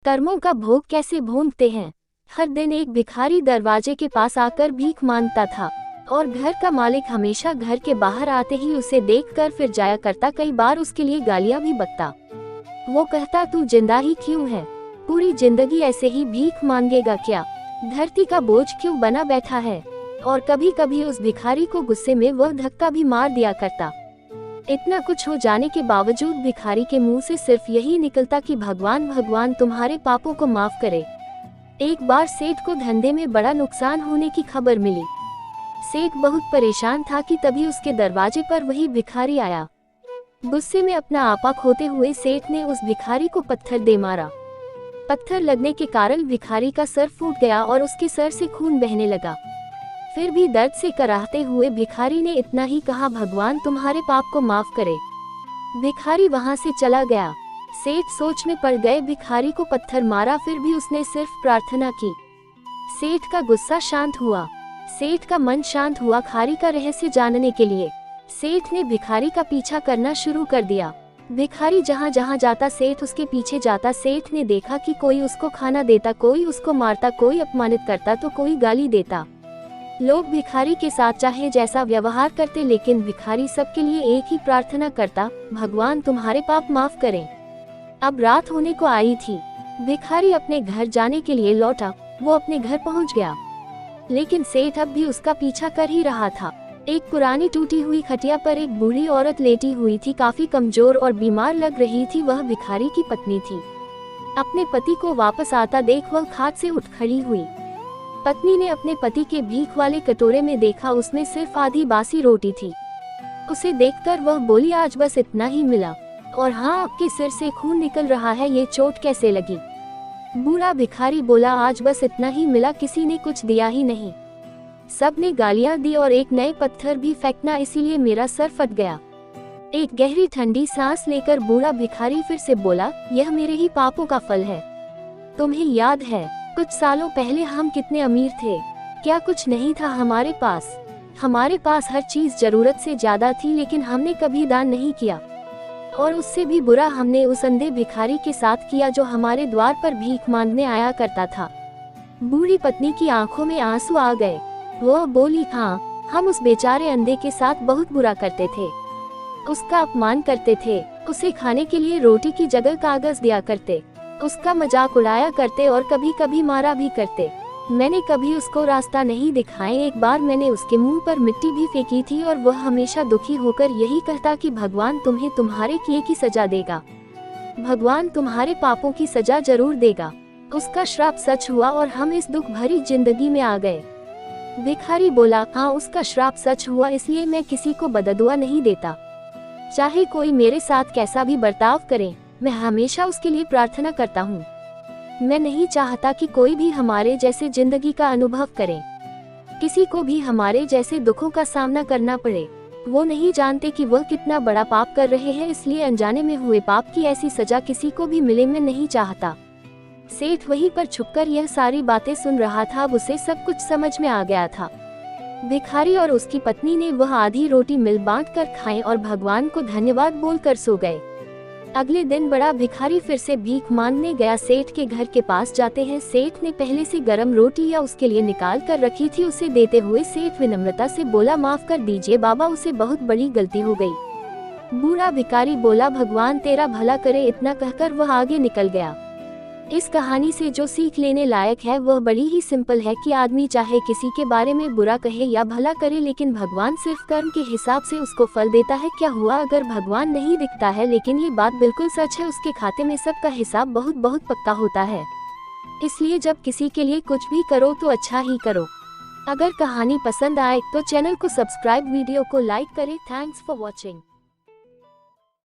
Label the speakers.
Speaker 1: कर्मों का भोग कैसे भोगते हैं। हर दिन एक भिखारी दरवाजे के पास आकर भीख मांगता था और घर का मालिक हमेशा घर के बाहर आते ही उसे देखकर फिर जाया करता। कई बार उसके लिए गालियां भी बकता। वो कहता, तू जिंदा ही क्यों है, पूरी जिंदगी ऐसे ही भीख मांगेगा क्या, धरती का बोझ क्यों बना बैठा है। और कभी कभी उस भिखारी को गुस्से में वह धक्का भी मार दिया करता। इतना कुछ हो जाने के बावजूद भिखारी के मुंह से सिर्फ यही निकलता कि भगवान भगवान तुम्हारे पापों को माफ करे। एक बार सेठ को धंधे में बड़ा नुकसान होने की खबर मिली। सेठ बहुत परेशान था कि तभी उसके दरवाजे पर वही भिखारी आया। गुस्से में अपना आपा खोते हुए सेठ ने उस भिखारी को पत्थर दे मारा। पत्थर लगने के कारण भिखारी का सर फूट गया और उसके सर से खून बहने लगा। फिर भी दर्द से कराहते हुए भिखारी ने इतना ही कहा, भगवान तुम्हारे पाप को माफ करे। भिखारी वहां से चला गया। सेठ सोच में पड़ गए, भिखारी को पत्थर मारा फिर भी उसने सिर्फ प्रार्थना की। सेठ का गुस्सा शांत हुआ। सेठ का मन शांत हुआ भिखारी का रहस्य जानने के लिए। सेठ ने भिखारी का पीछा करना शुरू कर दिया। भिखारी जहाँ जहाँ जाता सेठ उसके पीछे जाता। सेठ ने देखा कि कोई उसको खाना देता, कोई उसको मारता, कोई अपमानित करता तो कोई गाली देता। लोग भिखारी के साथ चाहे जैसा व्यवहार करते, लेकिन भिखारी सबके लिए एक ही प्रार्थना करता, भगवान तुम्हारे पाप माफ करें। अब रात होने को आई थी। भिखारी अपने घर जाने के लिए लौटा। वो अपने घर पहुंच गया, लेकिन सेठ अब भी उसका पीछा कर ही रहा था। एक पुरानी टूटी हुई खटिया पर एक बूढ़ी औरत लेटी हुई थी, काफी कमजोर और बीमार लग रही थी। वह भिखारी की पत्नी थी। अपने पति को वापस आता देख वह खाट से उठ खड़ी हुई। पत्नी ने अपने पति के भीख वाले कटोरे में देखा, उसमें सिर्फ आधी बासी रोटी थी। उसे देखकर वह बोली, आज बस इतना ही मिला, और हाँ, आपके सिर से खून निकल रहा है, ये चोट कैसे लगी। बूढ़ा भिखारी बोला, आज बस इतना ही मिला, किसी ने कुछ दिया ही नहीं। सब ने गालियां दी और एक नए पत्थर भी फेंकना, इसीलिए मेरा सर फट गया। एक गहरी ठंडी सांस लेकर बूढ़ा भिखारी फिर से बोला, यह मेरे ही पापों का फल है। तुम्हें याद है कुछ सालों पहले हम कितने अमीर थे, क्या कुछ नहीं था हमारे पास। हमारे पास हर चीज जरूरत से ज्यादा थी, लेकिन हमने कभी दान नहीं किया। और उससे भी बुरा हमने उस अंधे भिखारी के साथ किया जो हमारे द्वार पर भीख मांगने आया करता था। बूढ़ी पत्नी की आंखों में आंसू आ गए। वह बोली, हाँ, हम उस बेचारे अंधे के साथ बहुत बुरा करते थे, उसका अपमान करते थे, उसे खाने के लिए रोटी की जगह कागज दिया करते, उसका मजाक उड़ाया करते और कभी कभी मारा भी करते। मैंने कभी उसको रास्ता नहीं दिखाए। एक बार मैंने उसके मुंह पर मिट्टी भी फेंकी थी और वह हमेशा दुखी होकर यही कहता कि भगवान तुम्हें तुम्हारे किए की सजा देगा, भगवान तुम्हारे पापों की सजा जरूर देगा। उसका श्राप सच हुआ और हम इस दुख भरी जिंदगी में आ गए। भिखारी बोला, हाँ, उसका श्राप सच हुआ, इसलिए मैं किसी को बददुआ नहीं देता। चाहे कोई मेरे साथ कैसा भी बर्ताव करे, मैं हमेशा उसके लिए प्रार्थना करता हूँ। मैं नहीं चाहता कि कोई भी हमारे जैसे जिंदगी का अनुभव करे, किसी को भी हमारे जैसे दुखों का सामना करना पड़े। वो नहीं जानते कि वह कितना बड़ा पाप कर रहे हैं, इसलिए अनजाने में हुए पाप की ऐसी सजा किसी को भी मिले, मैं नहीं चाहता। सेठ वहीं पर छुपकर यह सारी बातें सुन रहा था। अब उसे सब कुछ समझ में आ गया था। भिखारी और उसकी पत्नी ने वह आधी रोटी मिल बांट कर खाई और भगवान को धन्यवाद बोलकर सो गए। अगले दिन बड़ा भिखारी फिर से भीख मांगने गया। सेठ के घर के पास जाते हैं। सेठ ने पहले से गरम रोटी या उसके लिए निकाल कर रखी थी। उसे देते हुए सेठ विनम्रता से बोला, माफ कर दीजिए बाबा, उसे बहुत बड़ी गलती हो गई। बूढ़ा भिखारी बोला, भगवान तेरा भला करे। इतना कहकर वह आगे निकल गया। इस कहानी से जो सीख लेने लायक है वह बड़ी ही सिंपल है कि आदमी चाहे किसी के बारे में बुरा कहे या भला करे, लेकिन भगवान सिर्फ कर्म के हिसाब से उसको फल देता है। क्या हुआ अगर भगवान नहीं दिखता है, लेकिन ये बात बिल्कुल सच है, उसके खाते में सबका हिसाब बहुत बहुत पक्का होता है। इसलिए जब किसी के लिए कुछ भी करो तो अच्छा ही करो। अगर कहानी पसंद आए तो चैनल को सब्सक्राइब, वीडियो को लाइक करें। Thanks for watching.